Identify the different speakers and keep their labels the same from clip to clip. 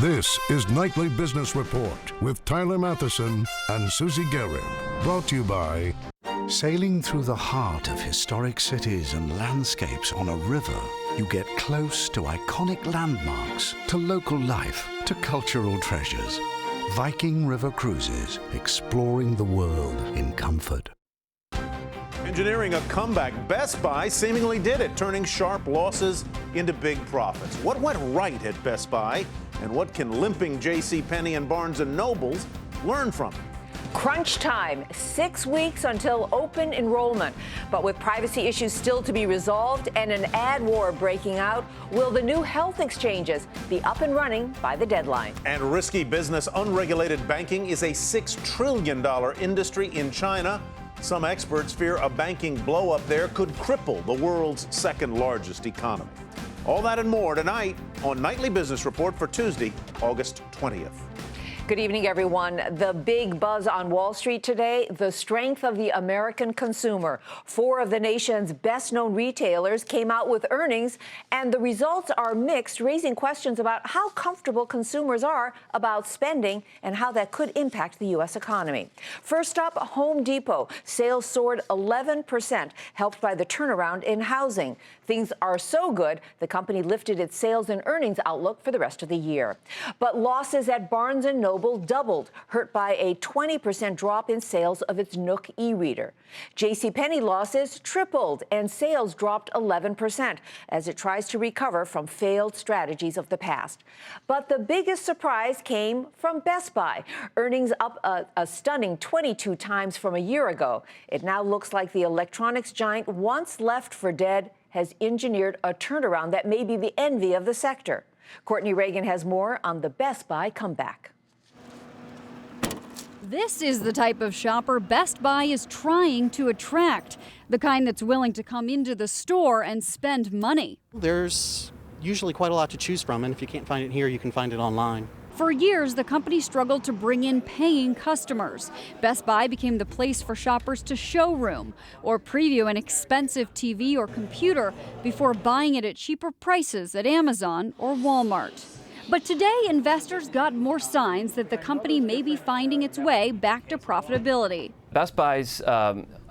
Speaker 1: This is Nightly Business Report with Tyler Matheson and Susie Garrett. Brought to you by...
Speaker 2: Sailing through the heart of historic cities and landscapes on a river, you get close to iconic landmarks, to local life, to cultural treasures. Viking River Cruises, exploring the world in comfort.
Speaker 3: Engineering a comeback, Best Buy seemingly did it, turning sharp losses into big profits. What went right at Best Buy, and what can limping JC Penney and Barnes & Nobles learn from it?
Speaker 4: Crunch time, 6 weeks until open enrollment. But with privacy issues still to be resolved and an ad war breaking out, will the new health exchanges be up and running by the deadline?
Speaker 3: And risky business, unregulated banking is a $6 trillion industry in China. Some experts fear a banking blow-up there could cripple the world's second largest economy. All that and more tonight on Nightly Business Report for Tuesday, August 20th.
Speaker 4: Good evening, everyone. The big buzz on Wall Street today, the strength of the American consumer. 4 of the nation's best-known retailers came out with earnings, and the results are mixed, raising questions about how comfortable consumers are about spending and how that could impact the U.S. economy. First up, Home Depot. Sales soared 11%, helped by the turnaround in housing. Things are so good, the company lifted its sales and earnings outlook for the rest of the year. But losses at Barnes & Noble doubled, hurt by a 20% drop in sales of its Nook e-reader. JC Penney losses tripled and sales dropped 11% as it tries to recover from failed strategies of the past. But the biggest surprise came from Best Buy. Earnings up a stunning 22 times from a year ago. It now looks like the electronics giant once left for dead has engineered a turnaround that may be the envy of the sector. Courtney Reagan has more on the Best Buy comeback.
Speaker 5: This is the type of shopper Best Buy is trying to attract, the kind that's willing to come into the store and spend money.
Speaker 6: There's usually quite a lot to choose from, and if you can't find it here, you can find it online.
Speaker 5: For years, the company struggled to bring in paying customers. Best Buy became the place for shoppers to showroom or preview an expensive TV or computer before buying it at cheaper prices at Amazon or Walmart. But today, investors got more signs that the company may be finding its way back to profitability.
Speaker 7: Best Buy's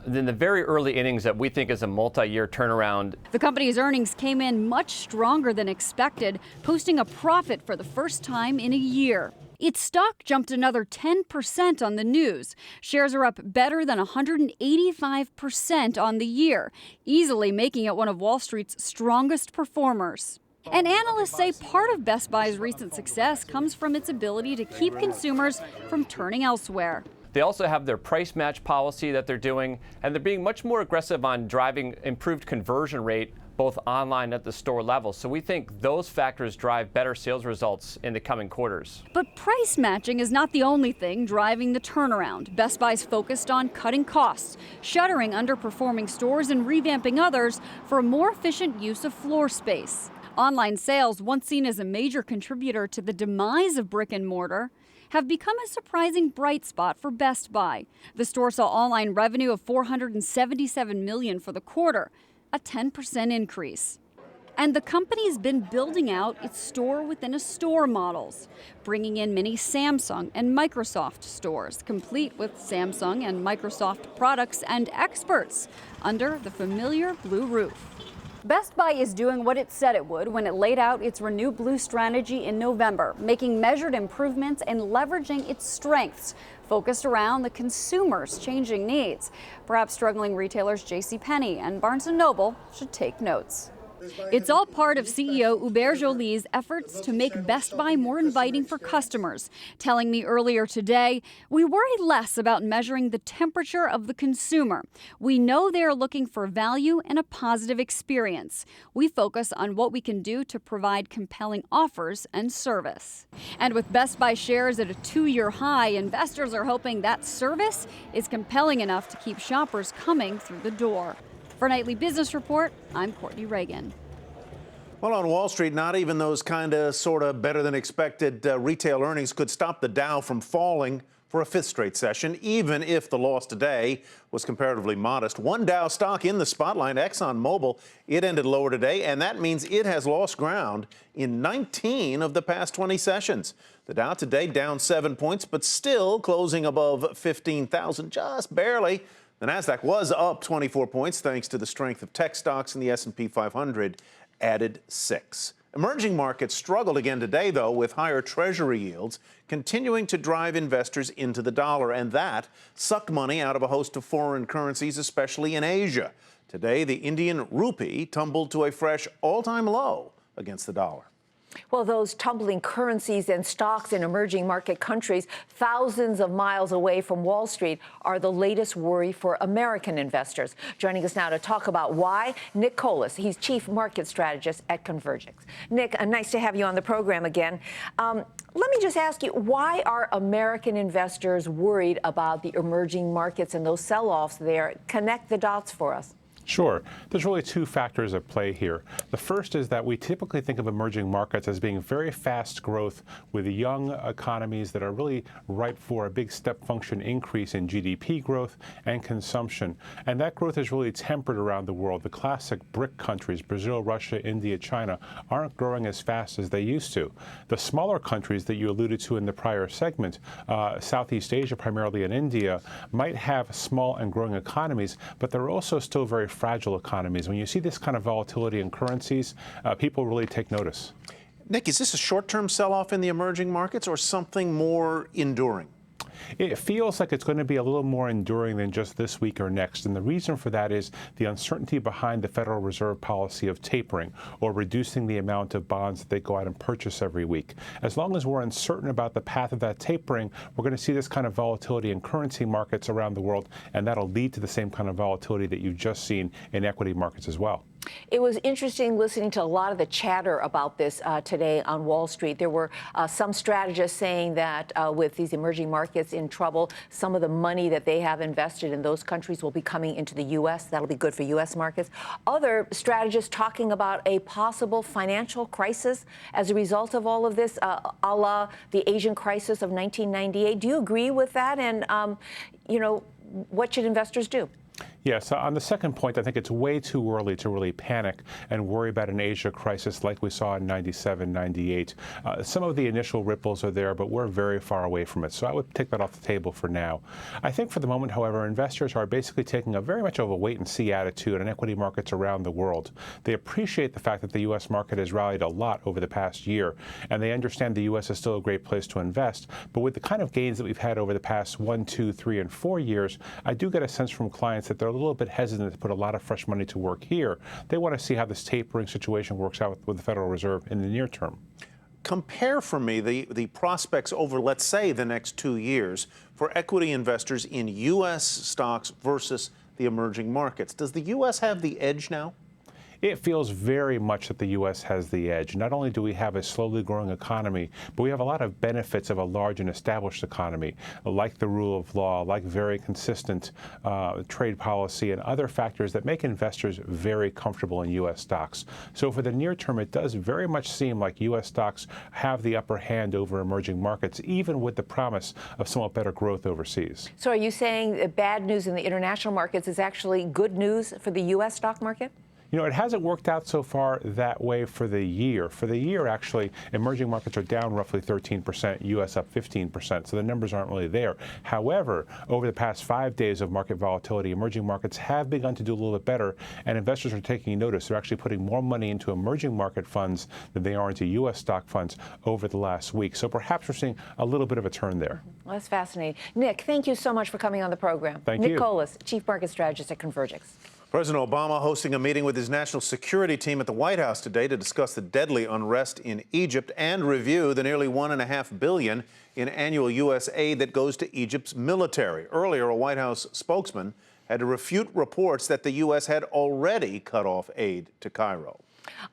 Speaker 7: in the very early innings that we think is a multi-year turnaround.
Speaker 5: The company's earnings came in much stronger than expected, posting a profit for the first time in a year. Its stock jumped another 10% on the news. Shares are up better than 185% on the year, easily making it one of Wall Street's strongest performers. And analysts say part of Best Buy's recent success comes from its ability to keep consumers from turning elsewhere.
Speaker 7: They also have their price match policy that they're doing, and they're being much more aggressive on driving improved conversion rate both online and at the store level. So we think those factors drive better sales results in the coming quarters.
Speaker 5: But price matching is not the only thing driving the turnaround. Best Buy's focused on cutting costs, shuttering underperforming stores and revamping others for a more efficient use of floor space. Online sales, once seen as a major contributor to the demise of brick and mortar, have become a surprising bright spot for Best Buy. The store saw online revenue of $477 million for the quarter, a 10% increase. And the company's been building out its store-within-a-store models, bringing in many Samsung and Microsoft stores, complete with Samsung and Microsoft products and experts under the familiar blue roof. Best Buy is doing what it said it would when it laid out its Renew Blue strategy in November, making measured improvements and leveraging its strengths, focused around the consumer's changing needs. Perhaps struggling retailers JC Penney and Barnes & Noble should take notes. It's all part of CEO Hubert Joly's efforts to make Best Buy more inviting for customers, telling me earlier today, we worry less about measuring the temperature of the consumer. We know they are looking for value and a positive experience. We focus on what we can do to provide compelling offers and service. And with Best Buy shares at a 2-year high, investors are hoping that service is compelling enough to keep shoppers coming through the door. For Nightly Business Report, I'm Courtney Reagan.
Speaker 3: Well, on Wall Street, not even those kind of sort of better than expected retail earnings could stop the Dow from falling for a fifth straight session, even if the loss today was comparatively modest. One Dow stock in the spotlight, ExxonMobil, it ended lower today, and that means it has lost ground in 19 of the past 20 sessions. The Dow today down 7 points, but still closing above 15,000, just barely. The Nasdaq was up 24 points thanks to the strength of tech stocks, and the S&P 500 added 6. Emerging markets struggled again today, though, with higher Treasury yields continuing to drive investors into the dollar, and that sucked money out of a host of foreign currencies, especially in Asia. Today, the Indian rupee tumbled to a fresh all-time low against the dollar.
Speaker 4: Well, those tumbling currencies and stocks in emerging market countries thousands of miles away from Wall Street are the latest worry for American investors. Joining us now to talk about why, Nick Colas. He's Chief Market Strategist at Convergix. Nick, nice to have you on the program again. Let me just ask you, why are American investors worried about the emerging markets and those sell-offs there? Connect the dots for us.
Speaker 8: Sure. There's really two factors at play here. The first is that we typically think of emerging markets as being very fast growth with young economies that are really ripe for a big step function increase in GDP growth and consumption. And that growth is really tempered around the world. The classic BRIC countries, Brazil, Russia, India, China, aren't growing as fast as they used to. The smaller countries that you alluded to in the prior segment, Southeast Asia primarily and India, might have small and growing economies, but they're also still very fragile economies. When you see this kind of volatility in currencies, people really take notice.
Speaker 3: Nick, is this a short-term sell-off in the emerging markets or something more enduring?
Speaker 8: It feels like it's going to be a little more enduring than just this week or next. And the reason for that is the uncertainty behind the Federal Reserve policy of tapering or reducing the amount of bonds that they go out and purchase every week. As long as we're uncertain about the path of that tapering, we're going to see this kind of volatility in currency markets around the world, and that'll lead to the same kind of volatility that you've just seen in equity markets as well.
Speaker 4: It was interesting listening to a lot of the chatter about this today on Wall Street. There were some strategists saying that with these emerging markets in trouble, some of the money that they have invested in those countries will be coming into the U.S. That'll be good for U.S. markets. Other strategists talking about a possible financial crisis as a result of all of this, a la the Asian crisis of 1998. Do you agree with that? And, what should investors do?
Speaker 8: Yeah, so on the second point, I think it's way too early to really panic and worry about an Asia crisis like we saw in 97, 98. Some of the initial ripples are there, but we're very far away from it. So I would take that off the table for now. I think for the moment, however, investors are basically taking a very much of a wait-and-see attitude on equity markets around the world. They appreciate the fact that the U.S. market has rallied a lot over the past year, and they understand the U.S. is still a great place to invest. But with the kind of gains that we've had over the past 1, 2, 3, and 4 years, I do get a sense from clients that they're a little bit hesitant to put a lot of fresh money to work here. They want to see how this tapering situation works out with the Federal Reserve in the near term.
Speaker 3: Compare for me the prospects over, let's say, the next 2 years for equity investors in U.S. stocks versus the emerging markets. Does the U.S. have the edge now?
Speaker 8: It feels very much that the U.S. has the edge. Not only do we have a slowly growing economy, but we have a lot of benefits of a large and established economy, like the rule of law, like very consistent trade policy, and other factors that make investors very comfortable in U.S. stocks. So for the near term, it does very much seem like U.S. stocks have the upper hand over emerging markets, even with the promise of somewhat better growth overseas. So
Speaker 4: are you saying that bad news in the international markets is actually good news for the U.S. stock market?
Speaker 8: You know, it hasn't worked out so far that way for the year. For the year, actually, emerging markets are down roughly 13%, U.S. up 15%, so the numbers aren't really there. However, over the past 5 days of market volatility, emerging markets have begun to do a little bit better, and investors are taking notice. They're actually putting more money into emerging market funds than they are into U.S. stock funds over the last week. So perhaps we're seeing a little bit of a turn there.
Speaker 4: Well, that's fascinating. Nick, thank you so much for coming on the program.
Speaker 8: Thank you.
Speaker 4: Nick Colas, Chief Market Strategist at Convergix.
Speaker 3: President Obama hosting a meeting with his national security team at the White House today to discuss the deadly unrest in Egypt and review the nearly $1.5 billion in annual U.S. aid that goes to Egypt's military. Earlier, a White House spokesman had to refute reports that the U.S. had already cut off aid to Cairo.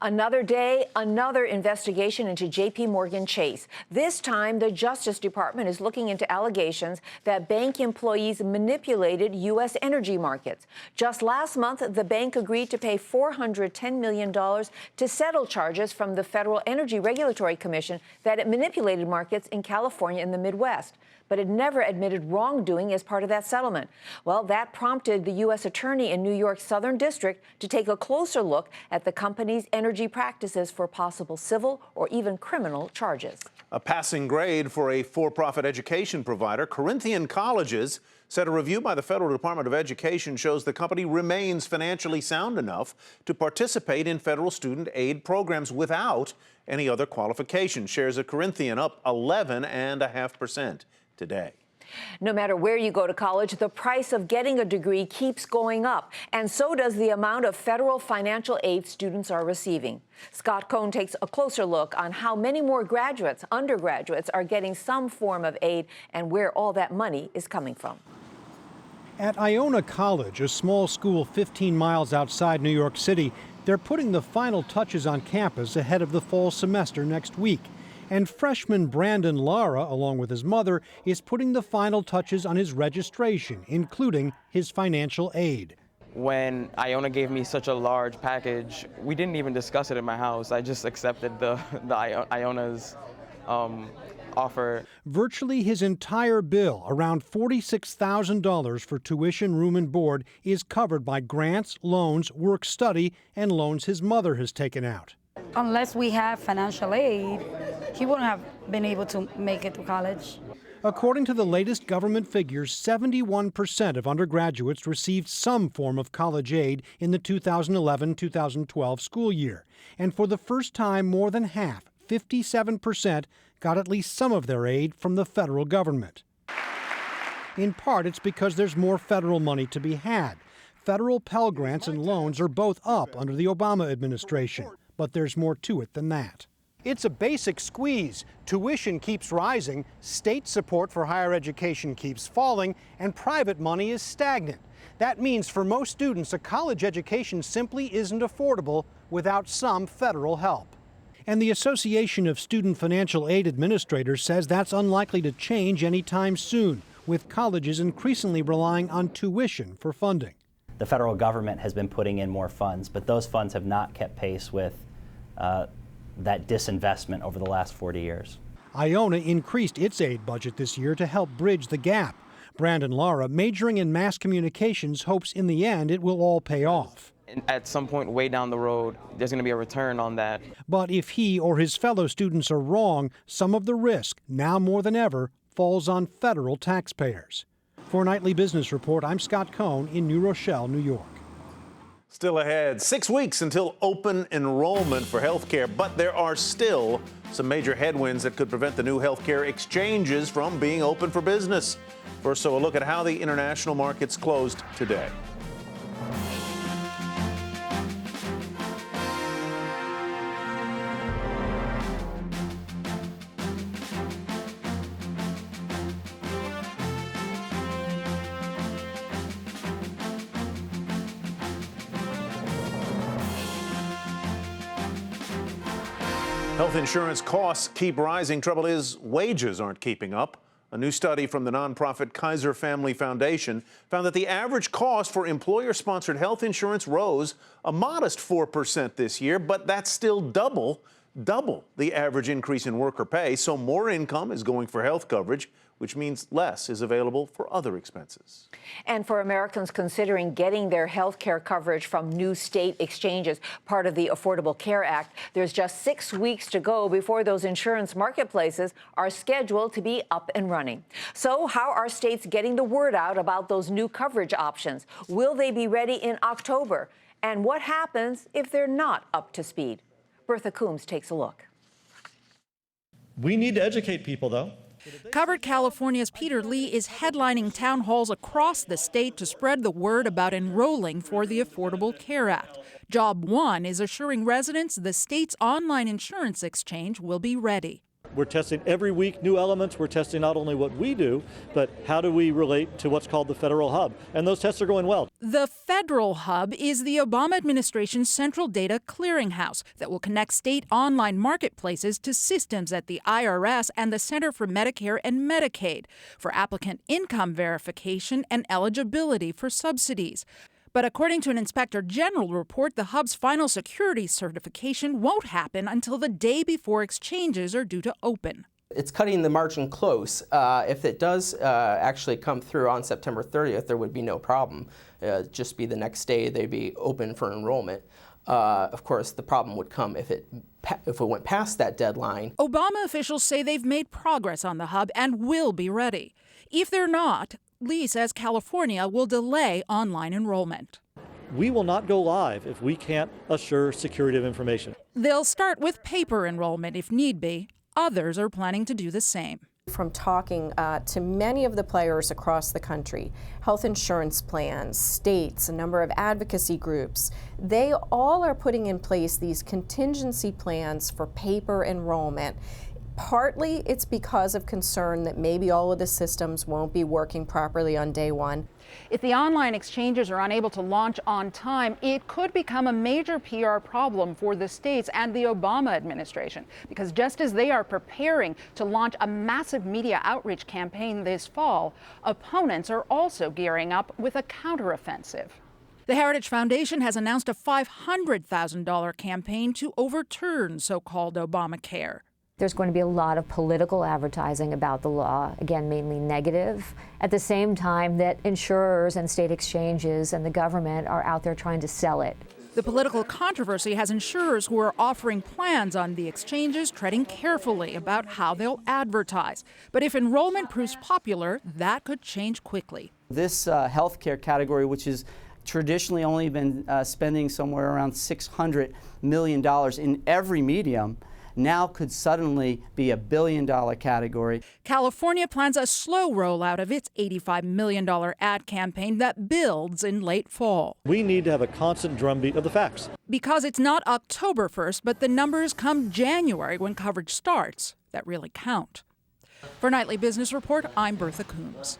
Speaker 4: Another day, another investigation into J.P. Morgan Chase. This time, the Justice Department is looking into allegations that bank employees manipulated U.S. energy markets. Just last month, the bank agreed to pay $410 million to settle charges from the Federal Energy Regulatory Commission that it manipulated markets in California and the Midwest. but it never admitted wrongdoing as part of that settlement. Well, that prompted the U.S. Attorney in New York's Southern District to take a closer look at the company's energy practices for possible civil or even criminal charges.
Speaker 3: A passing grade for a for-profit education provider, Corinthian Colleges, said a review by the Federal Department of Education shows the company remains financially sound enough to participate in federal student aid programs without any other qualification. Shares of Corinthian up 11.5% today.
Speaker 4: No matter where you go to college, the price of getting a degree keeps going up, and so does the amount of federal financial aid students are receiving. Scott Cohn takes a closer look on how many more graduates, undergraduates, are getting some form of aid and where all that money is coming from.
Speaker 9: At Iona College, a small school 15 miles outside New York City, they're putting the final touches on campus ahead of the fall semester next week. And freshman Brandon Lara, along with his mother, is putting the final touches on his registration, including his financial aid.
Speaker 10: When Iona gave me such a large package, we didn't even discuss it in my house. I just accepted the Iona's offer.
Speaker 9: Virtually his entire bill, around $46,000 for tuition, room and board, is covered by grants, loans, work study, and loans his mother has taken out.
Speaker 11: Unless we have financial aid, he wouldn't have been able to make it to college.
Speaker 9: According to the latest government figures, 71% of undergraduates received some form of college aid in the 2011-2012 school year. And for the first time, more than half, 57%, got at least some of their aid from the federal government. In part, it's because there's more federal money to be had. Federal Pell Grants and loans are both up under the Obama administration. But there's more to it than that. It's a basic squeeze. Tuition keeps rising, state support for higher education keeps falling, and private money is stagnant. That means for most students, a college education simply isn't affordable without some federal help. And the Association of Student Financial Aid Administrators says that's unlikely to change anytime soon, with colleges increasingly relying on tuition for funding.
Speaker 12: The federal government has been putting in more funds, but those funds have not kept pace with that disinvestment over the last 40 years.
Speaker 9: Iona increased its aid budget this year to help bridge the gap. Brandon Lara, majoring in mass communications, hopes in the end it will all pay off.
Speaker 10: At some point way down the road, there's going to be a return on that.
Speaker 9: But if he or his fellow students are wrong, some of the risk, now more than ever, falls on federal taxpayers. For Nightly Business Report, I'm Scott Cohn in New Rochelle, New York.
Speaker 3: Still ahead, 6 weeks until open enrollment for healthcare, but there are still some major headwinds that could prevent the new healthcare exchanges from being open for business. First, so a look at how the international markets closed today. Health insurance costs keep rising. Trouble is, wages aren't keeping up. A new study from the nonprofit Kaiser Family Foundation found that the average cost for employer-sponsored health insurance rose a modest 4% this year, but that's still double the average increase in worker pay. So more income is going for health coverage, which means less is available for other expenses.
Speaker 4: And for Americans considering getting their health care coverage from new state exchanges, part of the Affordable Care Act, there's just 6 weeks to go before those insurance marketplaces are scheduled to be up and running. So how are states getting the word out about those new coverage options? Will they be ready in October? And what happens if they're not up to speed? Bertha Coombs takes a look.
Speaker 13: We need to educate people, though.
Speaker 14: Covered California's Peter Lee is headlining town halls across the state to spread the word about enrolling for the Affordable Care Act. Job one is assuring residents the state's online insurance exchange will be ready.
Speaker 13: We're testing every week new elements. We're testing not only what we do, but how do we relate to what's called the federal hub. And those tests are going well.
Speaker 14: The federal hub is the Obama administration's central data clearinghouse that will connect state online marketplaces to systems at the IRS and the Center for Medicare and Medicaid for applicant income verification and eligibility for subsidies. But according to an inspector general report, the hub's final security certification won't happen until the day before exchanges are due to open.
Speaker 15: It's cutting the margin close. If it does actually come through on September 30th, there would be no problem. Just be the next day they'd be open for enrollment. Of course, the problem would come if it went past that deadline.
Speaker 14: Obama officials say they've made progress on the hub and will be ready. If they're not, Lee says California will delay online enrollment.
Speaker 13: We will not go live if we can't assure security of information.
Speaker 14: They'll start with paper enrollment if need be. Others are planning to do the same.
Speaker 16: From talking to many of the players across the country, health insurance plans, states, a number of advocacy groups, they all are putting in place these contingency plans for paper enrollment. Partly it's because of concern that maybe all of the systems won't be working properly on day one.
Speaker 14: If the online exchanges are unable to launch on time, it could become a major PR problem for the states and the Obama administration, because just as they are preparing to launch a massive media outreach campaign this fall, opponents are also gearing up with a counteroffensive. The Heritage Foundation has announced a $500,000 campaign to overturn so-called Obamacare.
Speaker 4: There's going to be a lot of political advertising about the law, again, mainly negative, at the same time that insurers and state exchanges and the government are out there trying to sell it.
Speaker 14: The political controversy has insurers who are offering plans on the exchanges treading carefully about how they'll advertise. But if enrollment proves popular, that could change quickly.
Speaker 17: This healthcare category, which has traditionally only been spending somewhere around $600 million in every medium, now could suddenly be a billion-dollar category.
Speaker 14: California plans a slow rollout of its $85 million ad campaign that builds in late fall.
Speaker 13: We need to have a constant drumbeat of the facts.
Speaker 14: Because it's not October 1st, but the numbers come January when coverage starts that really count. For Nightly Business Report, I'm Bertha Coombs.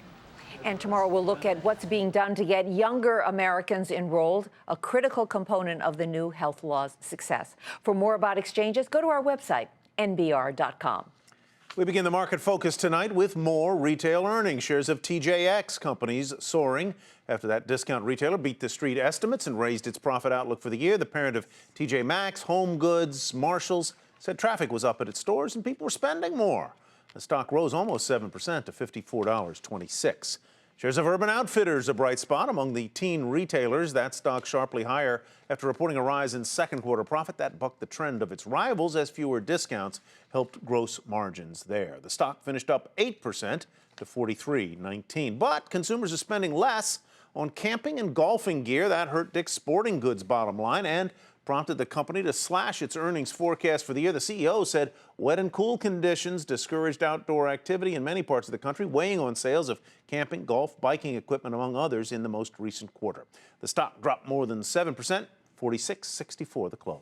Speaker 4: And tomorrow we'll look at what's being done to get younger Americans enrolled, a critical component of the new health law's success. For more about exchanges, go to our website, nbr.com.
Speaker 3: We begin the market focus tonight with more retail earnings. Shares of TJX companies soaring after that discount retailer beat the street estimates and raised its profit outlook for the year. The parent of TJ Maxx, Home Goods, Marshalls said traffic was up at its stores and people were spending more. The stock rose almost 7% to $54.26. Shares of Urban Outfitters, a bright spot among the teen retailers. That stock sharply higher after reporting a rise in second quarter profit that bucked the trend of its rivals as fewer discounts helped gross margins there. The stock finished up 8% to $43.19. But consumers are spending less on camping and golfing gear. That hurt Dick's Sporting Goods bottom line and prompted the company to slash its earnings forecast for the year. The CEO said wet and cool conditions discouraged outdoor activity in many parts of the country, weighing on sales of camping, golf, biking equipment, among others, in the most recent quarter. The stock dropped more than 7%, $46.64 the close.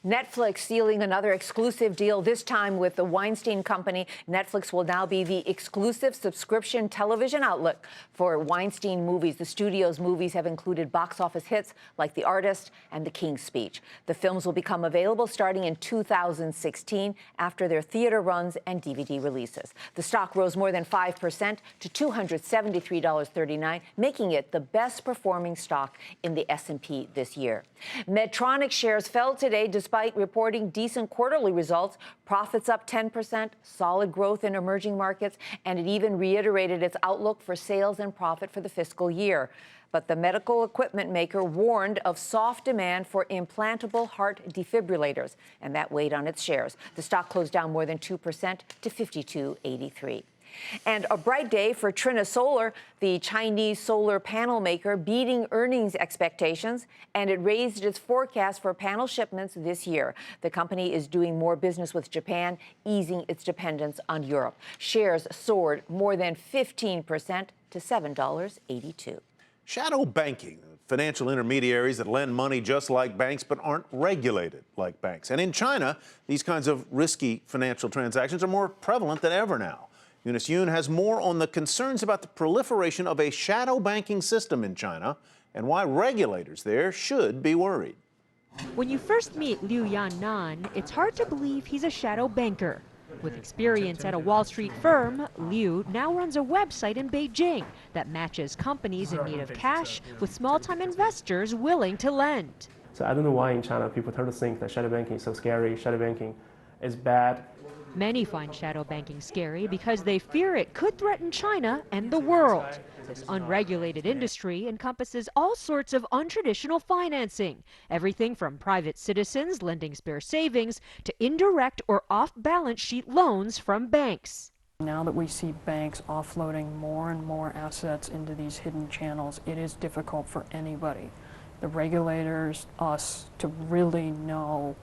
Speaker 4: Netflix sealing another exclusive deal, this time with the Weinstein Company. Netflix will now be the exclusive subscription television outlet for Weinstein movies. The studio's movies have included box office hits like The Artist and The King's Speech. The films will become available starting in 2016 after their theater runs and DVD releases. The stock rose more than 5% to $273.39, making it the best performing stock in the S&P this year. Medtronic shares fell today despite reporting decent quarterly results. Profits up 10%, solid growth in emerging markets, and it even reiterated its outlook for sales and profit for the fiscal year. But the medical equipment maker warned of soft demand for implantable heart defibrillators, and that weighed on its shares. The stock closed down more than 2% to $52.83. And a bright day for Trina Solar, the Chinese solar panel maker, beating earnings expectations, and it raised its forecast for panel shipments this year. The company is doing more business with Japan, easing its dependence on Europe. Shares soared more than 15% to $7.82.
Speaker 3: Shadow banking, financial intermediaries that lend money just like banks but aren't regulated like banks. And in China, these kinds of risky financial transactions are more prevalent than ever now. Eunice Yoon has more on the concerns about the proliferation of a shadow banking system in China and why regulators there should be worried.
Speaker 18: When you first meet Liu Yannan, it's hard to believe he's a shadow banker. With experience at a Wall Street firm, Liu now runs a website in Beijing that matches companies in need of cash with small-time investors willing to lend.
Speaker 19: So I don't know why in China people tend to think that shadow banking is so scary, shadow banking is bad.
Speaker 18: Many find shadow banking scary because they fear it could threaten China and the world. This unregulated industry encompasses all sorts of untraditional financing, everything from private citizens lending spare savings to indirect or off-balance sheet loans from banks.
Speaker 19: Now that we see banks offloading more and more assets into these hidden channels, it is difficult for anybody, the regulators, us, to really know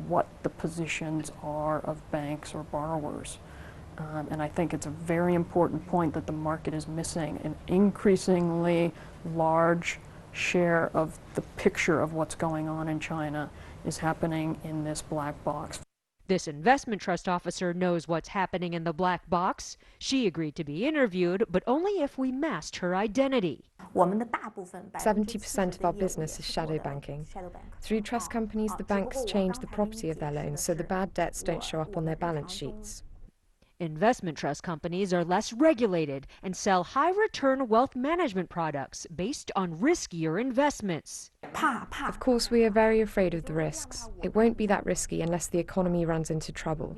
Speaker 19: what the positions are of banks or borrowers. And I think it's a very important point that the market is missing. An increasingly large share of the picture of what's going on in China is happening in this black box.
Speaker 18: This investment trust officer knows what's happening in the black box. She agreed to be interviewed, but only if we masked her identity.
Speaker 20: 70% of our business is shadow banking. Through trust companies, the banks change the property of their loans so the bad debts don't show up on their balance sheets.
Speaker 18: Investment trust companies are less regulated and sell high-return wealth management products based on riskier investments.
Speaker 20: Of course, we are very afraid of the risks. It won't be that risky unless the economy runs into trouble.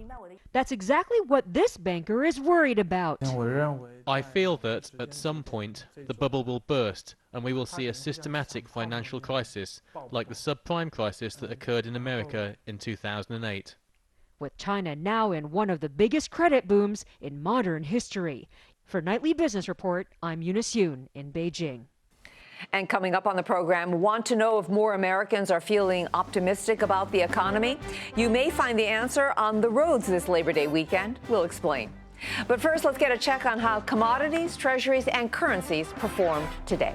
Speaker 18: That's exactly what this banker is worried about.
Speaker 21: I feel that at some point the bubble will burst and we will see a systematic financial crisis like the subprime crisis that occurred in America in 2008.
Speaker 18: With China now in one of the biggest credit booms in modern history. For Nightly Business Report, I'm Eunice Yoon in Beijing.
Speaker 4: And coming up on the program, want to know if more Americans are feeling optimistic about the economy? You may find the answer on the roads this Labor Day weekend. We'll explain. But first, let's get a check on how commodities, treasuries, and currencies performed today.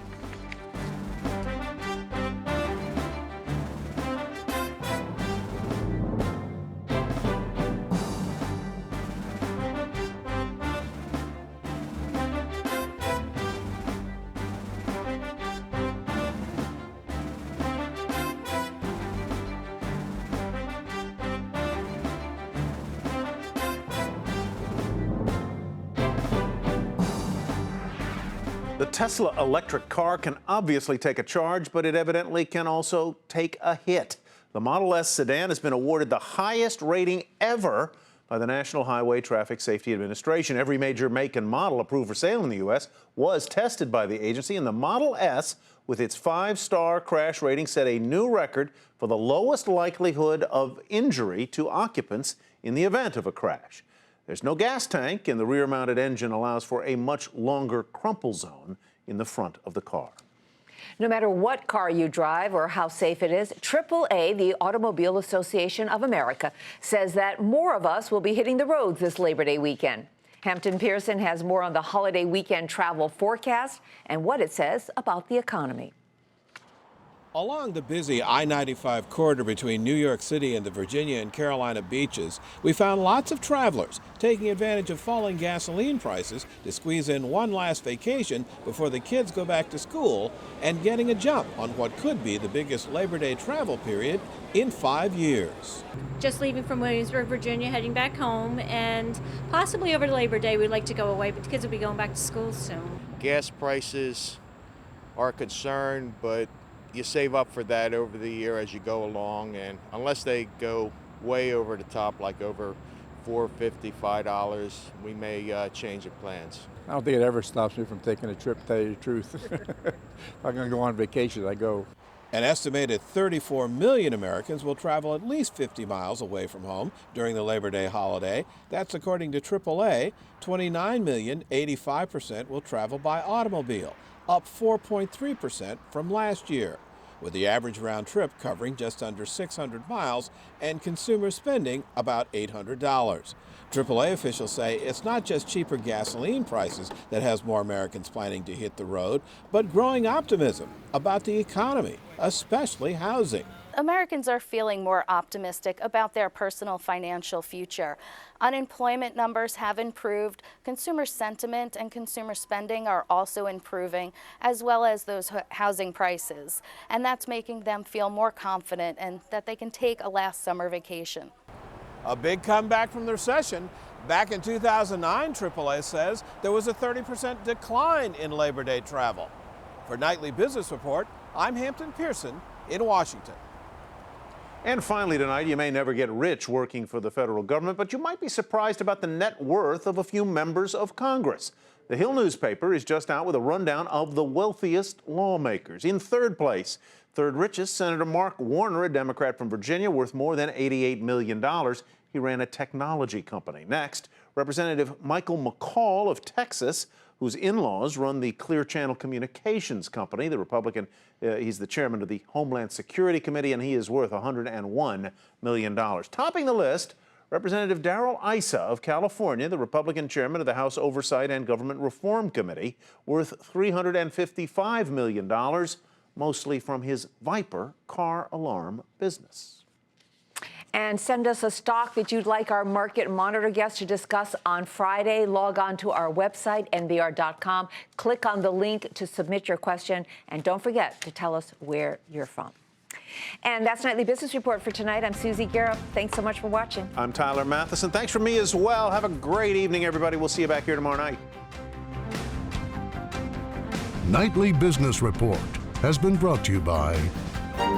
Speaker 3: The Tesla electric car can obviously take a charge, but it evidently can also take a hit. The Model S sedan has been awarded the highest rating ever by the National Highway Traffic Safety Administration. Every major make and model approved for sale in the U.S. was tested by the agency, and the Model S, with its 5-star crash rating, set a new record for the lowest likelihood of injury to occupants in the event of a crash. There's no gas tank, and the rear-mounted engine allows for a much longer crumple zone in the front of the car.
Speaker 4: No matter what car you drive or how safe it is, AAA, the Automobile Association of America, says that more of us will be hitting the roads this Labor Day weekend. Hampton Pearson has more on the holiday weekend travel forecast and what it says about the economy.
Speaker 22: Along the busy I-95 corridor between New York City and the Virginia and Carolina beaches, we found lots of travelers taking advantage of falling gasoline prices to squeeze in one last vacation before the kids go back to school and getting a jump on what could be the biggest Labor Day travel period in 5 years.
Speaker 23: Just leaving from Williamsburg, Virginia, heading back home, and possibly over Labor Day we'd like to go away, but the kids will be going back to school soon.
Speaker 24: Gas prices are a concern, but you save up for that over the year as you go along, and unless they go way over the top, like over $4.50, $5, we may change the plans.
Speaker 25: I don't think it ever stops me from taking a trip, to tell you the truth. If I'm going to go on vacation, I go.
Speaker 22: An estimated 34 million Americans will travel at least 50 miles away from home during the Labor Day holiday. That's according to AAA. 29 million, 85% will travel by automobile, up 4.3% from last year, with the average round trip covering just under 600 miles and consumers spending about $800. AAA officials say it's not just cheaper gasoline prices that has more Americans planning to hit the road, but growing optimism about the economy, especially housing.
Speaker 26: Americans are feeling more optimistic about their personal financial future. Unemployment numbers have improved, consumer sentiment and consumer spending are also improving, as well as those housing prices. And that's making them feel more confident and that they can take a last summer vacation.
Speaker 22: A big comeback from the recession. Back in 2009, AAA says there was a 30% decline in Labor Day travel. For Nightly Business Report, I'm Hampton Pearson in Washington.
Speaker 3: And finally tonight, you may never get rich working for the federal government, but you might be surprised about the net worth of a few members of Congress. The Hill newspaper is just out with a rundown of the wealthiest lawmakers. In third place, third richest, Senator Mark Warner, a Democrat from Virginia, worth more than $88 million. He ran a technology company. Next, Representative Michael McCall of Texas, whose in-laws run the Clear Channel Communications Company. The Republican, he's the chairman of the Homeland Security Committee, and he is worth $101 million. Topping the list, Representative Darrell Issa of California, the Republican chairman of the House Oversight and Government Reform Committee, worth $355 million, mostly from his Viper car alarm business.
Speaker 4: And send us a stock that you'd like our Market Monitor guest to discuss on Friday. Log on to our website, nbr.com. Click on the link to submit your question. And don't forget to tell us where you're from. And that's Nightly Business Report for tonight. I'm Susie Garrett. Thanks so much for watching.
Speaker 3: I'm Tyler Matheson. Thanks from me as well. Have a great evening, everybody. We'll see you back here tomorrow night.
Speaker 1: Nightly Business Report has been brought to you by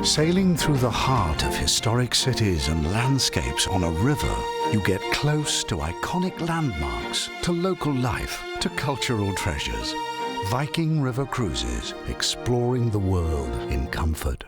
Speaker 1: sailing through the heart of historic cities and landscapes on a river. You get close to iconic landmarks, to local life, to cultural treasures. Viking River Cruises, exploring the world in comfort.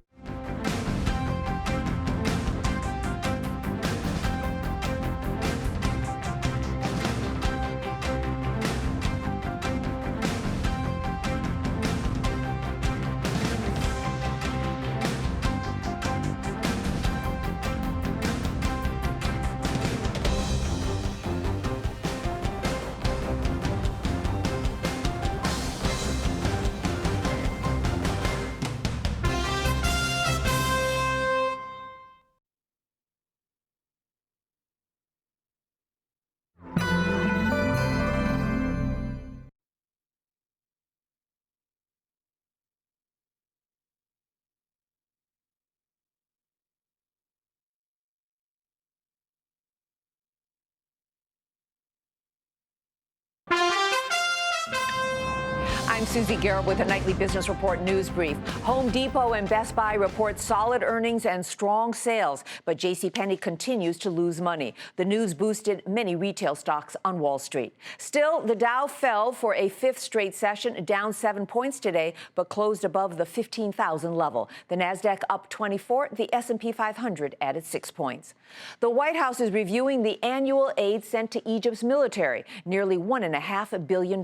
Speaker 4: I'm Susie Garrett with a Nightly Business Report news brief. Home Depot and Best Buy report solid earnings and strong sales, but JC Penney continues to lose money. The news boosted many retail stocks on Wall Street. Still, the Dow fell for a fifth straight session, down 7 points today, but closed above the 15,000 level. The Nasdaq up 24, the S&P 500 added 6 points. The White House is reviewing the annual aid sent to Egypt's military, nearly $1.5 billion.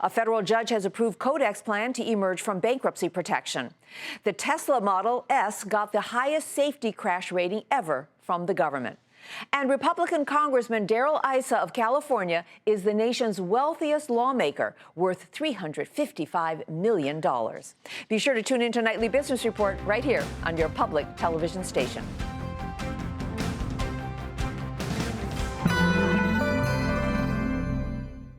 Speaker 4: A federal judge has approved Kodak's plan to emerge from bankruptcy protection. The Tesla Model S got the highest safety crash rating ever from the government. And Republican Congressman Darrell Issa of California is the nation's wealthiest lawmaker, worth $355 million. Be sure to tune in to Nightly Business Report right here on your public television station.